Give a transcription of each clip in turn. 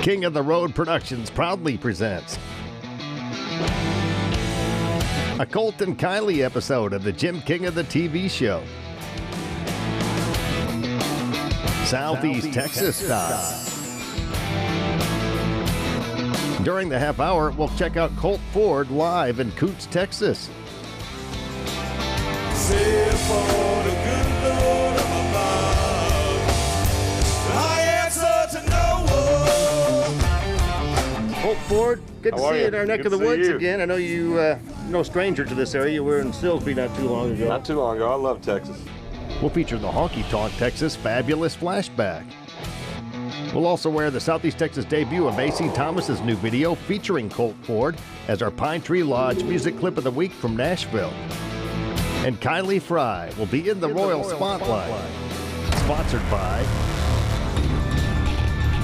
King of the Road Productions proudly presents a Colt and Kylie episode of the Jim King of the TV show. Southeast Texas style. During the half hour, we'll check out Colt Ford live in Coots, Texas. Say for the good Lord of above, I answer to no one. Colt Ford, good to see you in our neck Good of the to see woods you. again. I know you no stranger to this area. You were in Silsbee not too long ago. Not too long ago. I love Texas. We'll feature the Honky Tonk Texas Fabulous Flashback. We'll also wear the Southeast Texas debut of A.C. Thomas's new video featuring Colt Ford as our Pine Tree Lodge music clip of the week from Nashville. And Kylie Fry will be in the Royal Spotlight. Sponsored by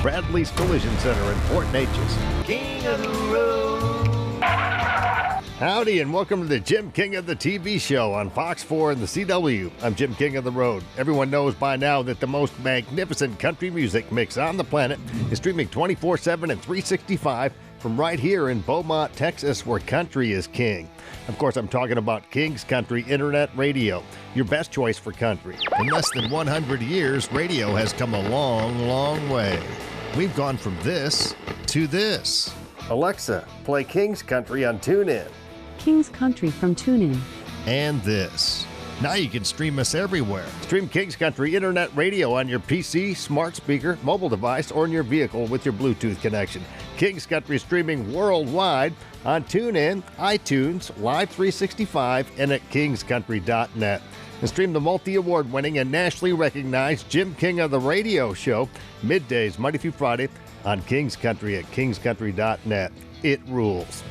Bradley's Collision Center in Fort Neches. King of the Road. Howdy and welcome to the Jim King of the TV show on Fox 4 and the CW. I'm Jim King of the Road. Everyone knows by now that the most magnificent country music mix on the planet is streaming 24/7 and 365 from right here in Beaumont, Texas, where country is king. Of course, I'm talking about King's Country Internet Radio, your best choice for country. In less than 100 years, radio has come a long, long way. We've gone from this to this. Alexa, play King's Country on TuneIn. King's Country from TuneIn. And this. Now you can stream us everywhere. Stream King's Country Internet Radio on your PC, smart speaker, mobile device, or in your vehicle with your Bluetooth connection. King's Country streaming worldwide on TuneIn, iTunes, Live 365, and at kingscountry.net. And stream the multi-award winning and nationally recognized Jim King of the Radio show middays, Monday through Friday on King's Country at kingscountry.net. It rules.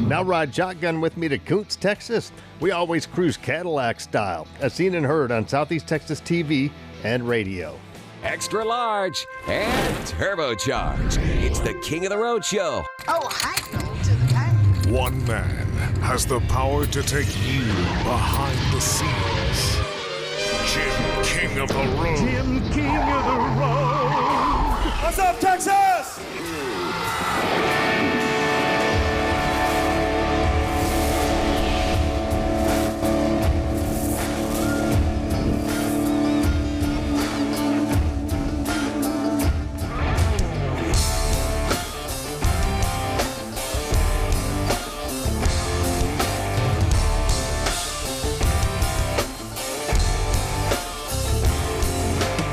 Now ride shotgun with me to Coots, Texas. We always cruise Cadillac style, as seen and heard on Southeast Texas TV and radio. Extra large and turbocharged. It's the King of the Road Show. Oh, hi, to the back. One man has the power to take you behind the scenes. Jim King of the Road. Jim King of the Road. What's up, Texas?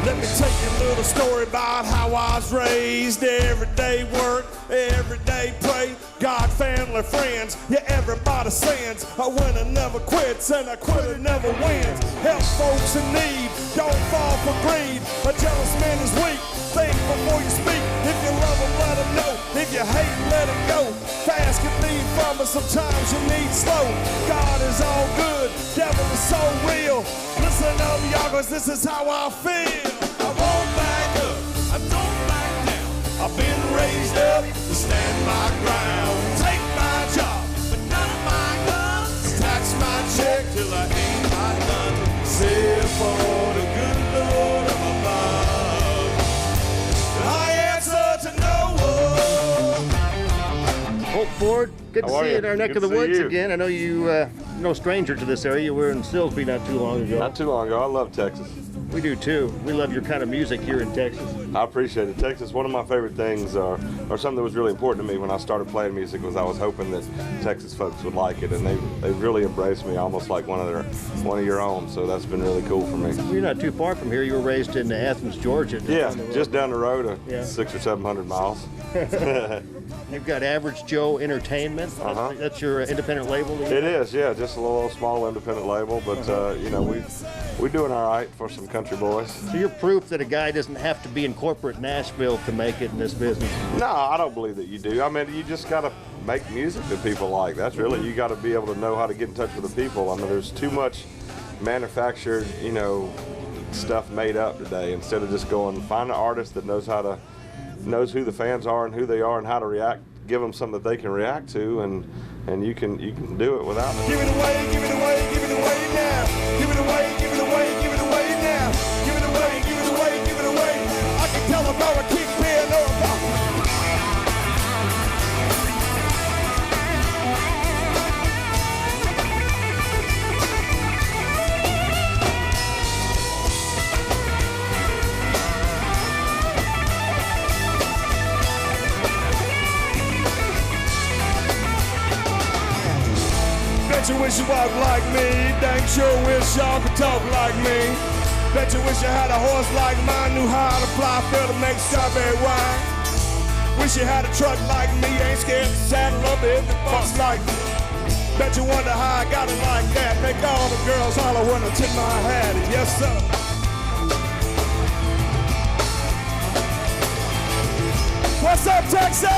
Let me tell you a little story about how I was raised. Everyday work, everyday play. God, family, friends, yeah, everybody sins. A winner never quits, and a quitter never wins. Help folks in need, don't fall for greed. A jealous man is weak, think before you speak. If you love him, let him know. If you hate, let him go. Fast can lead from it, sometimes you need slow. God is all good, devil is so real. Listen up, y'all, cause this is how I feel. I won't back up, I don't back down. I've been raised up to stand my ground. Take my job, but none of my guns. Tax my check till I ain't my done. Say for the good Lord of above, I answer to no one. Colt Ford, good to How are see you you? in our neck Good of the to see woods you. again. I know you no stranger to this area. You were in Silsbee not too long ago. Not too long ago. I love Texas. We do too. We love your kind of music here in Texas. I appreciate it. Texas, one of my favorite things, or something that was really important to me when I started playing music, was I was hoping that Texas folks would like it, and they really embraced me almost like one of your own. So that's been really cool for me. You're not too far from here. You were raised in Athens, Georgia. Yeah, just down the road, Yeah. 600 or 700 miles. You've got Average Joe Entertainment. Uh-huh. That's your independent label. that you It have? is, yeah, just a little small independent label, but we're doing all right for some country boys. So you're proof that a guy doesn't have to be in corporate Nashville to make it in this business. No, I don't believe that you do. I mean, you just got to make music that people like. That's really, you got to be able to know how to get in touch with the people. I mean, there's too much manufactured, stuff made up today. Instead of just going, find an artist that knows who the fans are and who they are and how to react, give them something that they can react to, and you can do it without them. Give it away, give it away, give it away now. Give it away, give it away, give it away now. Give it away, give it away, give it away. I can tell about a kick band or a Bet you wish you walked like me. Dang sure wish y'all could talk like me. Bet you wish you had a horse like mine. Knew how to fly, feel to make strawberry wine. Wish you had a truck like me. Ain't scared to saddle up if it fucks like me. Bet you wonder how I got it like that. Make all the girls holler when I tip my hat. Yes, sir. What's up, Texas?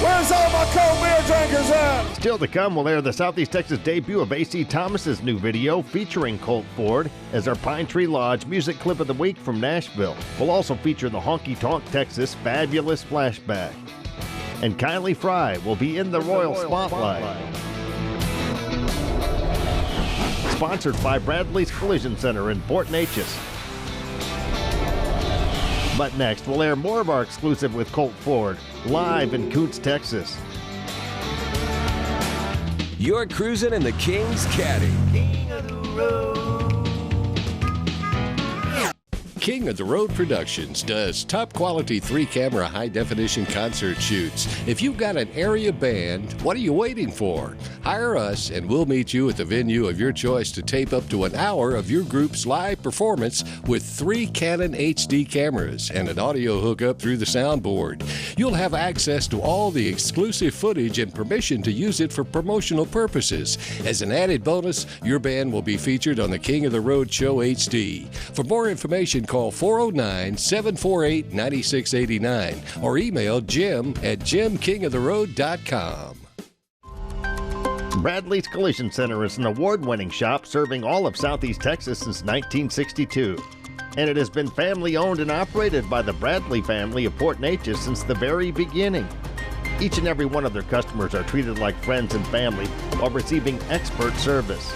Where's all my cold beer drinkers at? Still to come, we'll air the Southeast Texas debut of A.C. Thomas's new video featuring Colt Ford as our Pine Tree Lodge music clip of the week from Nashville. We'll also feature the Honky Tonk Texas Fabulous Flashback. And Kylie Fry will be in the Royal Spotlight. Sponsored by Bradley's Collision Center in Port Neches. But next, we'll air more of our exclusive with Colt Ford, live in Coots, Texas. You're cruising in the King's Caddy. King of the Road Productions does top quality 3-camera high definition concert shoots. If you've got an area band, what are you waiting for? Hire us and we'll meet you at the venue of your choice to tape up to an hour of your group's live performance with 3 Canon HD cameras and an audio hookup through the soundboard. You'll have access to all the exclusive footage and permission to use it for promotional purposes. As an added bonus, your band will be featured on the King of the Road Show HD. For more information, call 409-748-9689 or email jim@jimkingoftheroad.com. Bradley's Collision Center is an award-winning shop serving all of Southeast Texas since 1962. And it has been family-owned and operated by the Bradley family of Port Neches since the very beginning. Each and every one of their customers are treated like friends and family while receiving expert service.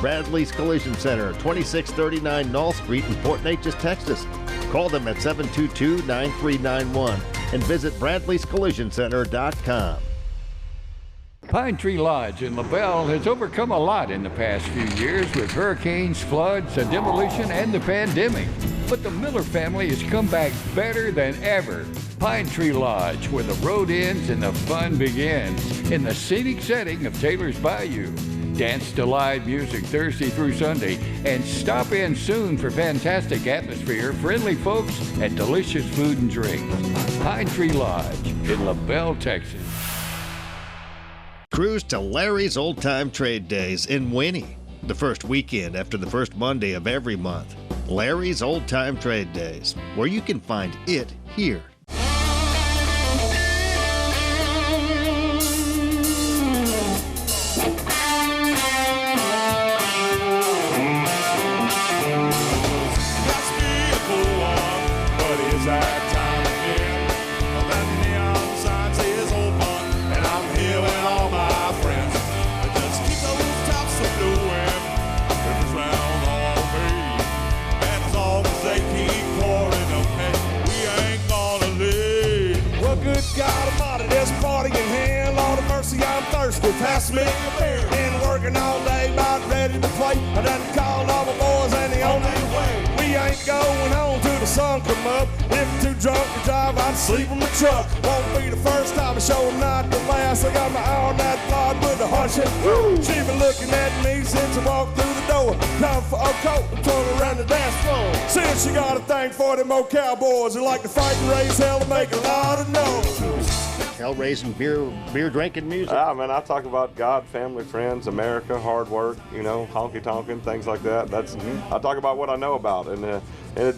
Bradley's Collision Center, 2639 Knoll Street in Port Neches, Texas. Call them at 722-9391 and visit bradleyscollisioncenter.com. Pine Tree Lodge in LaBelle has overcome a lot in the past few years with hurricanes, floods, a demolition, and the pandemic. But the Miller family has come back better than ever. Pine Tree Lodge, where the road ends and the fun begins, in the scenic setting of Taylor's Bayou. Dance to live music Thursday through Sunday, and stop in soon for fantastic atmosphere, friendly folks, and delicious food and drinks. Pine Tree Lodge in LaBelle, Texas. Cruise to Larry's Old Time Trade Days in Winnie, the first weekend after the first Monday of every month. Larry's Old Time Trade Days, where you can find it here. Pass me a beer. Been working all day, about ready to play. I done called all my boys, and the only way we ain't going home till the sun come up. If too drunk to drive, I'd sleep in the truck. Won't be the first time, and sure not the last. I got my eye on that blood with the heart shit. She been looking at me since I walked through the door. Time for a coat and turn around the dance floor. Since she got a thing for them old cowboys who like to fight and raise hell and make a lot of noise. Hell-raising, beer-drinking music. Man, I talk about God, family, friends, America, hard work, honky-tonkin', things like that. I talk about what I know about. And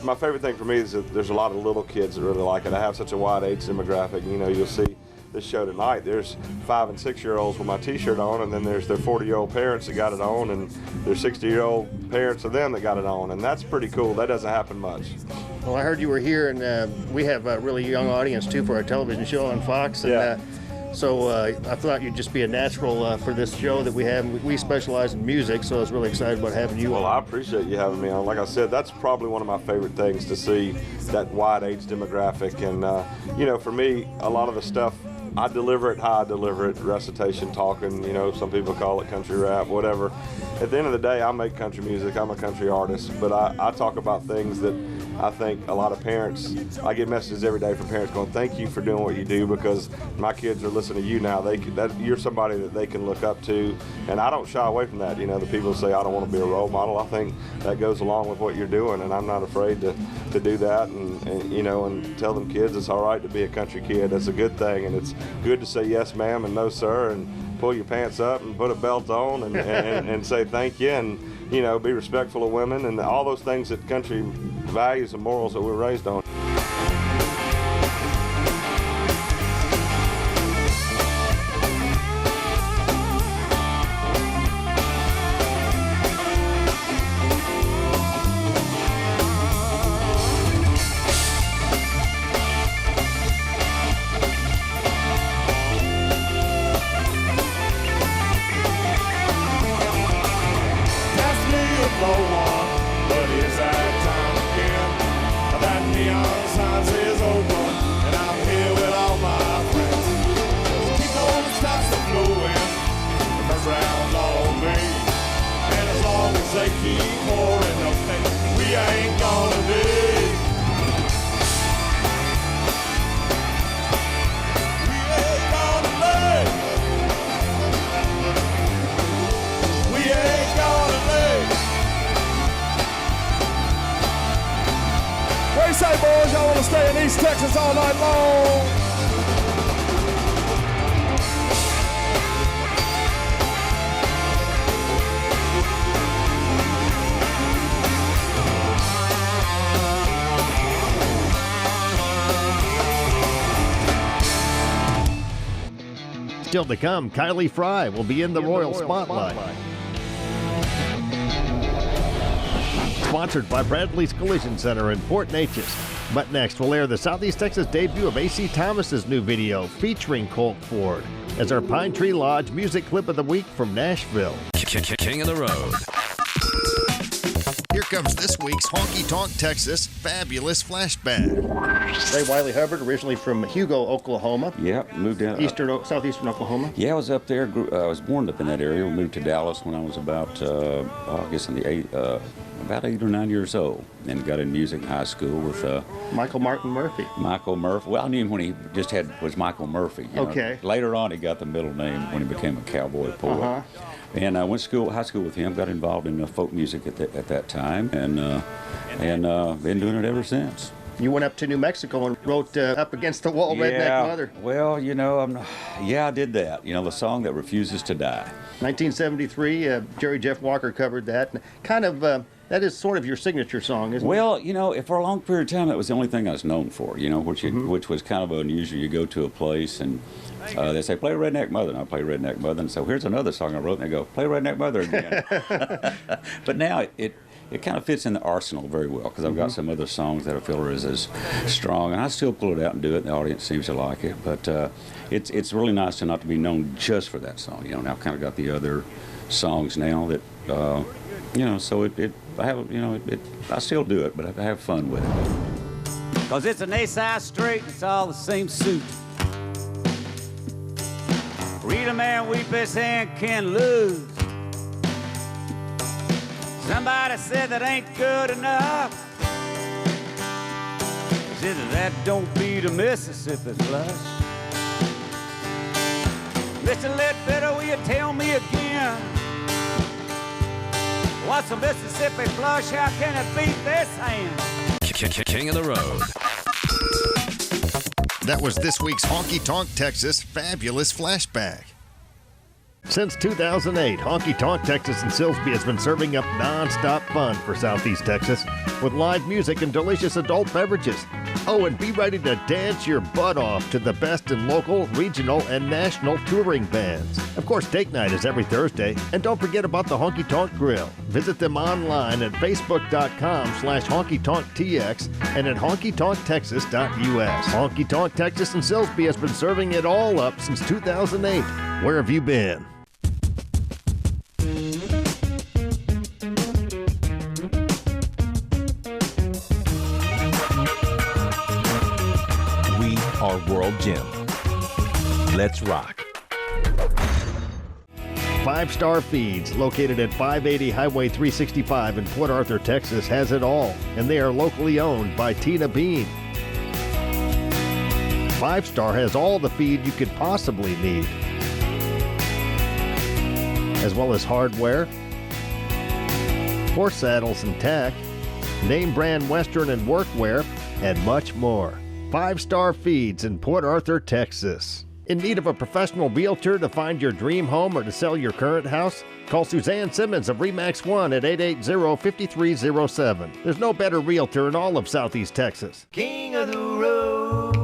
my favorite thing for me is that there's a lot of little kids that really like it. I have such a wide age demographic. You'll see this show tonight. There's 5- and 6-year-olds with my T-shirt on, and then there's their 40-year-old parents that got it on, and their 60-year-old parents of them that got it on, and that's pretty cool. That doesn't happen much. Well, I heard you were here, and we have a really young audience, too, for our television show on Fox. And, so I thought you'd just be a natural for this show that we have. We specialize in music, so I was really excited about having you on. Well, I appreciate you having me on. Like I said, that's probably one of my favorite things, to see that wide age demographic. And, for me, a lot of the stuff I deliver it how I deliver it, recitation, talking, you know, some people call it country rap, whatever. At the end of the day, I make country music, I'm a country artist, but I talk about things that I think a lot of parents, I get messages every day from parents going, thank you for doing what you do, because my kids are listening to you now. You're somebody that they can look up to, and I don't shy away from that. You know, the people say I don't want to be a role model. I think that goes along with what you're doing, and I'm not afraid to do that, and you know, and tell them kids it's all right to be a country kid. That's a good thing, and it's good to say yes ma'am and no sir, and pull your pants up and put a belt on and say thank you, and you know, be respectful of women and all those things that country values and morals that we're raised on. Say, boys, y'all want to stay in East Texas all night long? Still to come, Kylie Fry will be in the Royal Spotlight. Sponsored by Bradley's Collision Center in Port Neches. But next, we'll air the Southeast Texas debut of A.C. Thomas's new video featuring Colt Ford as our Pine Tree Lodge music clip of the week from Nashville. King of the Road. Here comes this week's Honky Tonk Texas Fabulous Flashback. Ray Wiley Hubbard, originally from Hugo, Oklahoma. Yeah, moved down. Southeastern Oklahoma. Yeah, I was up there. I was born up in that area. We moved to Dallas when I was about, I guess in the about 8 or 9 years old, and got in music in high school with Michael Martin Murphy. Michael Murphy. Well, I knew him when he just was Michael Murphy. Okay. Later on, he got the middle name when he became a cowboy poet. And I went to high school with him. Got involved in folk music at that time, and been doing it ever since. You went up to New Mexico and wrote Up Against the Wall, Redneck Mother. Well, you know, I did that. You know, the song that refuses to die. 1973, Jerry Jeff Walker covered that. Kind of, that is sort of your signature song, isn't it? Well, you know, for a long period of time, that was the only thing I was known for, you know, which was kind of unusual. You go to a place and they say, play Redneck Mother, and I play Redneck Mother, and so here's another song I wrote, and they go, play Redneck Mother again. But now it kind of fits in the arsenal very well, because I've got some other songs that I feel are as strong, and I still pull it out and do it, and the audience seems to like it. But it's really nice to not to be known just for that song. You know, now I've kind of got the other songs now that, you know, so I still do it, but I have fun with it. Cause it's an A-side straight, it's all the same suit. Read a man weep his hand can lose. Somebody said that ain't good enough. 'Cause either that don't beat a Mississippi flush. Mr. Ledbetter, will you tell me again? What's a Mississippi flush? How can it beat this hand? King of the Road. That was this week's Honky Tonk Texas Fabulous Flashback. Since 2008, Honky Tonk Texas in Silsbee has been serving up non-stop fun for Southeast Texas with live music and delicious adult beverages. Oh, and be ready to dance your butt off to the best in local, regional, and national touring bands. Of course, date night is every Thursday. And don't forget about the Honky Tonk Grill. Visit them online at facebook.com/honkytonktx and at honkytonktexas.us. Honky Tonk Texas in Silsbee has been serving it all up since 2008. Where have you been? We are World Gym. Let's rock. 5 Star Feeds, located at 580 Highway 365 in Port Arthur, Texas, has it all, and they are locally owned by Tina Bean. 5 Star has all the feed you could possibly need, as well as hardware, horse saddles and tack, name brand Western and workwear, and much more. 5 Star Feeds in Port Arthur, Texas. In need of a professional realtor to find your dream home or to sell your current house? Call Suzanne Simmons of RE/MAX 1 at 880-5307. There's no better realtor in all of Southeast Texas. King of the road.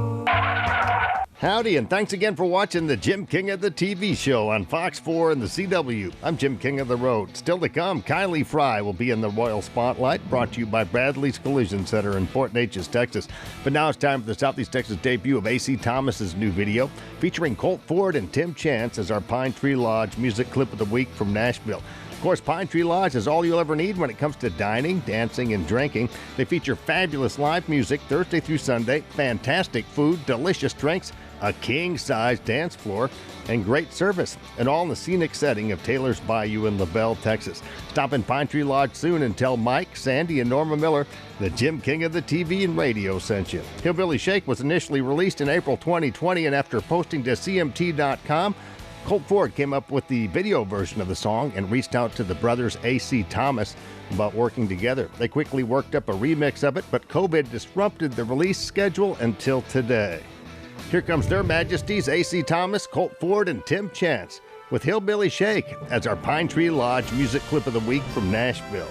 Howdy, and thanks again for watching the Jim King of the TV show on Fox 4 and the CW. I'm Jim King of the Road. Still to come, Kylie Fry will be in the Royal Spotlight, brought to you by Bradley's Collision Center in Fort Neches, Texas. But now it's time for the Southeast Texas debut of A.C. Thomas's new video, featuring Colt Ford and Tim Chance as our Pine Tree Lodge music clip of the week from Nashville. Of course, Pine Tree Lodge is all you'll ever need when it comes to dining, dancing, and drinking. They feature fabulous live music Thursday through Sunday, fantastic food, delicious drinks, a king-size dance floor, and great service, and all in the scenic setting of Taylor's Bayou in LaBelle, Texas. Stop in Pine Tree Lodge soon and tell Mike, Sandy, and Norma Miller the Jim King of the TV and radio sent you. Hillbilly Shake was initially released in April 2020, and after posting to CMT.com, Colt Ford came up with the video version of the song and reached out to the brothers A.C. Thomas about working together. They quickly worked up a remix of it, but COVID disrupted the release schedule until today. Here comes their majesties, A.C. Thomas, Colt Ford, and Tim Chance with Hillbilly Shake as our Pine Tree Lodge music clip of the week from Nashville.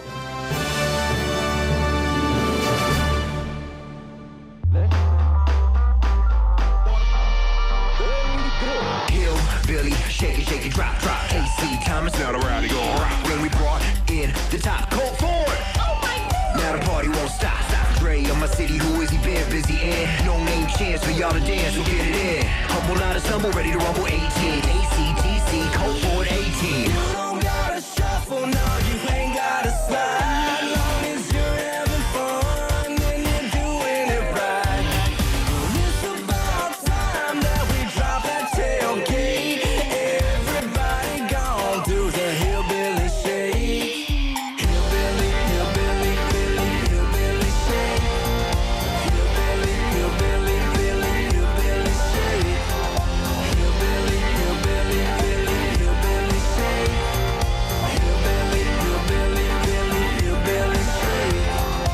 Hillbilly, shake it, drop, A.C. Thomas, now the rowdy gon' rock. When we brought in the top, Colt Ford. Oh my God. Now the party won't stop. Dre of my city, who is he been busy in? No name chance for y'all to dance, so get it in. Humble, not a stumble, ready to rumble 18. ACTC, Colt Ford 18. You don't gotta shuffle, no, you ain't gotta slide. Long as you're having fun, then you're doing it right. It's about time that we drop that tailgate. Everybody gone do the hillbilly shake. Hillbilly, hillbilly, hillbilly shake. Hillbilly, hillbilly, hillbilly shake. Hillbilly, hillbilly, hillbilly shake. Hillbilly, hillbilly, hillbilly shake.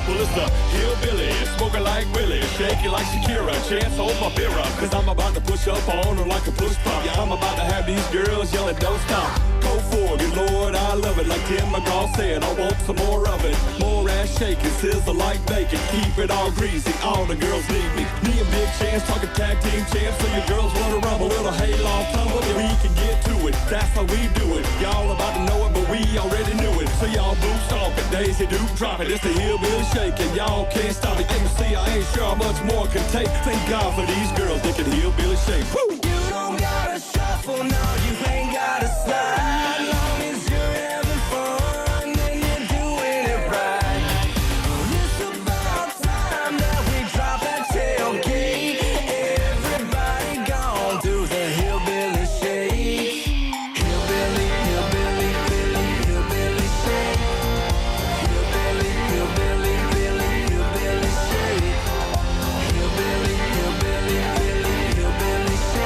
Well, it's the hillbilly, smoking like Willie, shaking like Shakira. Chance, hold my beer up, cause I'm about to push up on her like a push pop. Yeah, I'm about to have these girls yelling, don't stop. Go for it, Lord, I love it. Like Tim McGraw said, I want some more of it. More ass shaking, sizzle like bacon. Keep it all greasy, all the girls need me. Me and Big Chance talking tag team champs, so your girls wanna rumble. Little hayloft tumble, yeah, we can get to it. That's how we do it. Y'all about to know it, but we already knew it. So y'all boom stomping, Daisy Duke dropping. It's the hillbilly shaking, y'all can't stop it. MC, I ain't sure how much more can take. Thank God for these girls that can hillbilly shake. Woo! You don't gotta shuffle, no, you ain't gotta slide. Long as you're having fun, then you're doing it right. It's about time that we drop that tailgate. Everybody gone do the hillbilly shake. Hillbilly, hillbilly, hillbilly shake. Hillbilly, hillbilly, hillbilly shake. Hillbilly, hillbilly, hillbilly shake.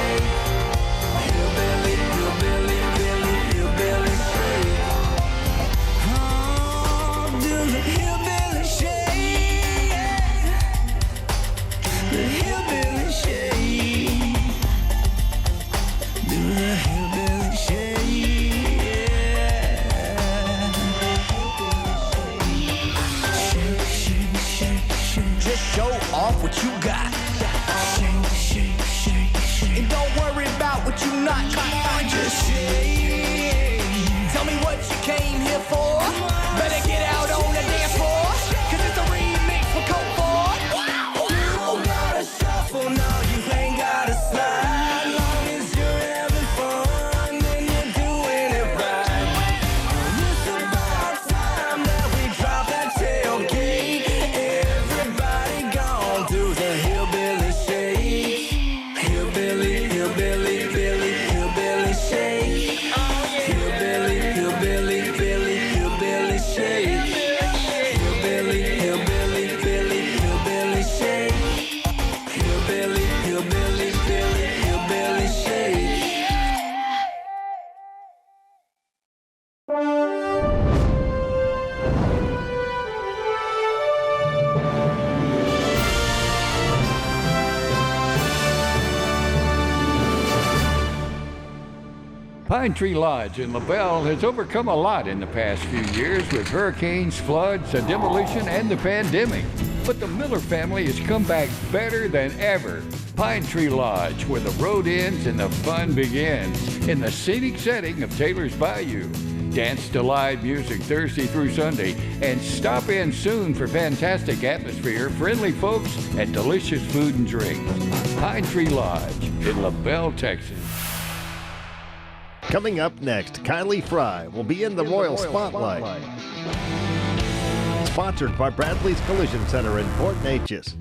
Pine Tree Lodge in LaBelle has overcome a lot in the past few years with hurricanes, floods, a demolition, and the pandemic. But the Miller family has come back better than ever. Pine Tree Lodge, where the road ends and the fun begins, in the scenic setting of Taylor's Bayou. Dance to live music Thursday through Sunday, and stop in soon for fantastic atmosphere, friendly folks, and delicious food and drinks. Pine Tree Lodge in LaBelle, Texas. Coming up next, Kylie Fry will be in the Royal Spotlight. Sponsored by Bradley's Collision Center in Port Neches.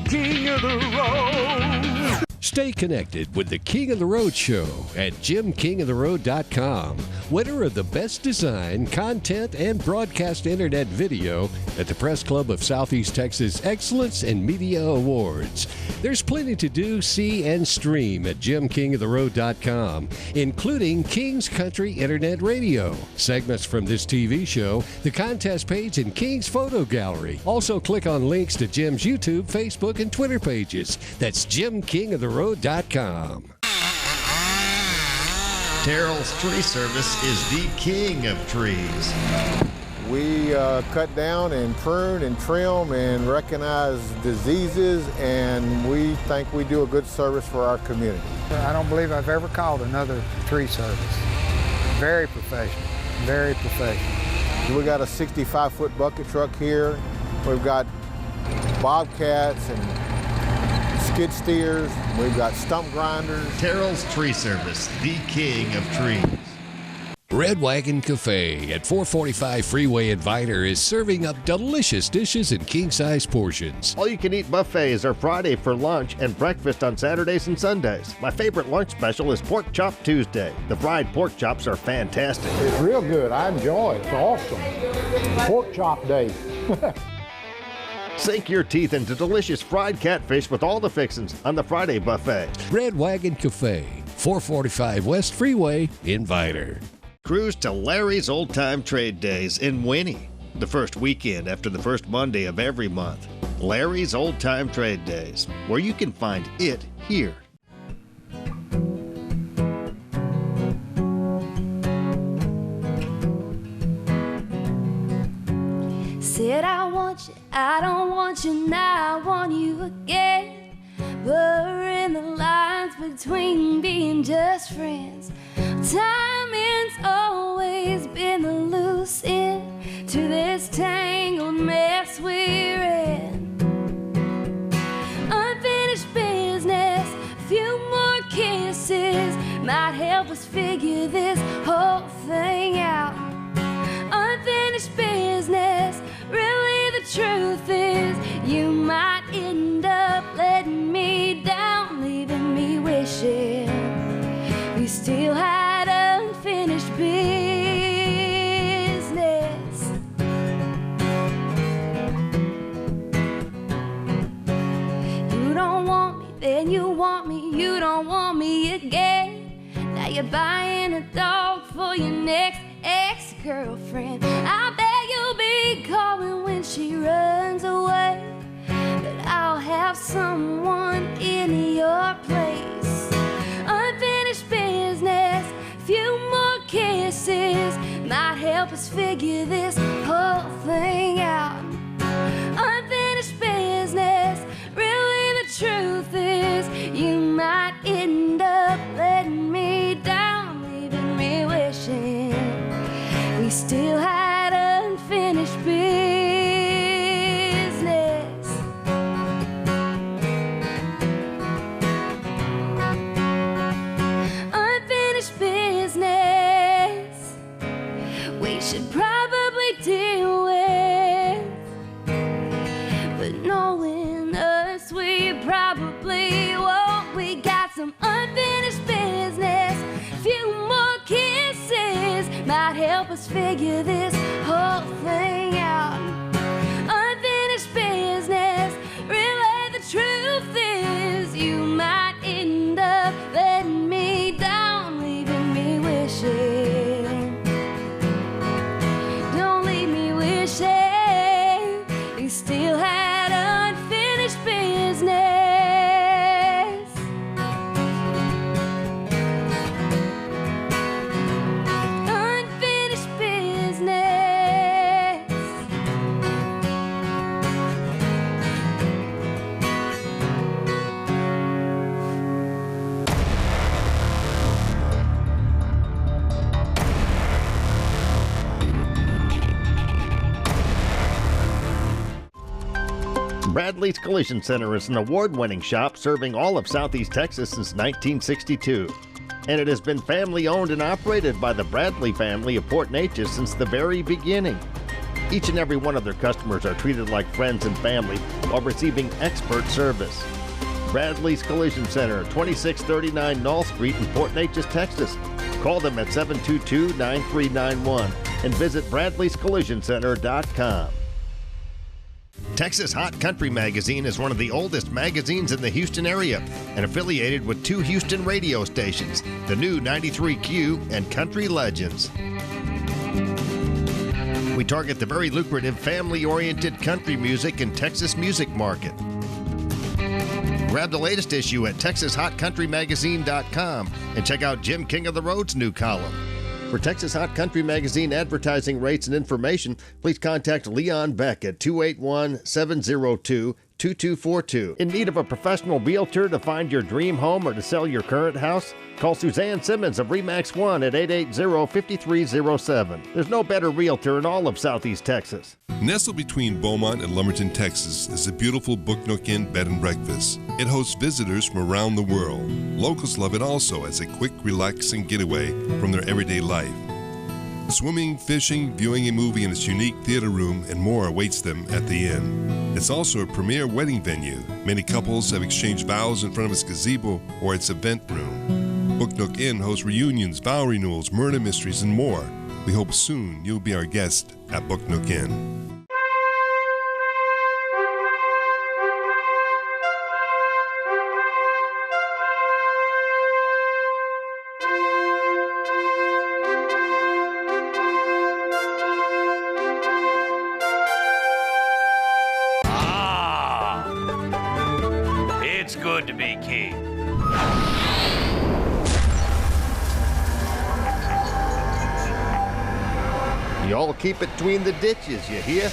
King of the Road. Stay connected with the King of the Road Show at JimKingofTheRoad.com. Winner of the Best Design, Content, and Broadcast Internet Video at the Press Club of Southeast Texas Excellence in Media Awards. There's plenty to do, see, and stream at JimKingofTheRoad.com, including King's Country Internet Radio, segments from this TV show, the contest page, and King's Photo Gallery. Also, click on links to Jim's YouTube, Facebook, and Twitter pages. That's JimKingofTheRoad.com. Terrell's Tree Service is the king of trees. We cut down and prune and trim and recognize diseases, and we think we do a good service for our community. I don't believe I've ever called another tree service. Very professional, very professional. We got a 65-foot bucket truck here. We've got bobcats and skid steers. We've got stump grinders. Terrell's Tree Service, the king of trees. Red Wagon Cafe at 445 Freeway in Viner is serving up delicious dishes in king-size portions. All-you-can-eat buffets are Friday for lunch and breakfast on Saturdays and Sundays. My favorite lunch special is Pork Chop Tuesday. The fried pork chops are fantastic. It's real good. I enjoy it. It's awesome. Pork chop day. Sink your teeth into delicious fried catfish with all the fixings on the Friday buffet. Red Wagon Cafe, 445 West Freeway in Viner. Cruise to Larry's Old Time Trade Days in Winnie, the first weekend after the first Monday of every month. Larry's Old Time Trade Days, where you can find it here. Said I want you, I don't want you now, I want you again. Blurring the lines between being just friends. Timing's always been the loose end to this tangled mess we're in. Unfinished business, a few more kisses might help us figure this whole thing out. Unfinished business, really the truth is you might end up letting me down, leaving me wishing we still had unfinished business. You don't want me, then you want me, you don't want me again. Now you're buying a dog for your next ex-girlfriend. I bet you'll be calling when she runs away, but I'll have someone in your place. Unfinished business, few more kisses might help us figure this whole thing out. Unfinished business, really the truth is you might end up letting me down, leaving me wishing we still had unfinished business. Unfinished business we should probably deal with. Bradley's Collision Center is an award-winning shop serving all of Southeast Texas since 1962. And it has been family-owned and operated by the Bradley family of Port Neches since the very beginning. Each and every one of their customers are treated like friends and family while receiving expert service. Bradley's Collision Center, 2639 Knoll Street in Port Neches, Texas. Call them at 722-9391 and visit bradleyscollisioncenter.com. Texas Hot Country Magazine is one of the oldest magazines in the Houston area and affiliated with 2 Houston radio stations, the new 93Q and Country Legends. We target the very lucrative family-oriented country music and Texas music market. Grab the latest issue at TexasHotCountryMagazine.com and check out Jim King of the Road's new column. For Texas Hot Country Magazine advertising rates and information, please contact Leon Beck at 281-702-2242. In need of a professional realtor to find your dream home or to sell your current house? Call Suzanne Simmons of RE/MAX 1 at 880-5307. There's no better realtor in all of Southeast Texas. Nestled between Beaumont and Lumberton, Texas, is the beautiful Book Nook Inn Bed and Breakfast. It hosts visitors from around the world. Locals love it also as a quick, relaxing getaway from their everyday life. Swimming, fishing, viewing a movie in its unique theater room, and more awaits them at the inn. It's also a premier wedding venue. Many couples have exchanged vows in front of its gazebo or its event room. Book Nook Inn hosts reunions, vow renewals, murder mysteries, and more. We hope soon you'll be our guest at Book Nook Inn. It's good to be king. Y'all keep it between the ditches, you hear?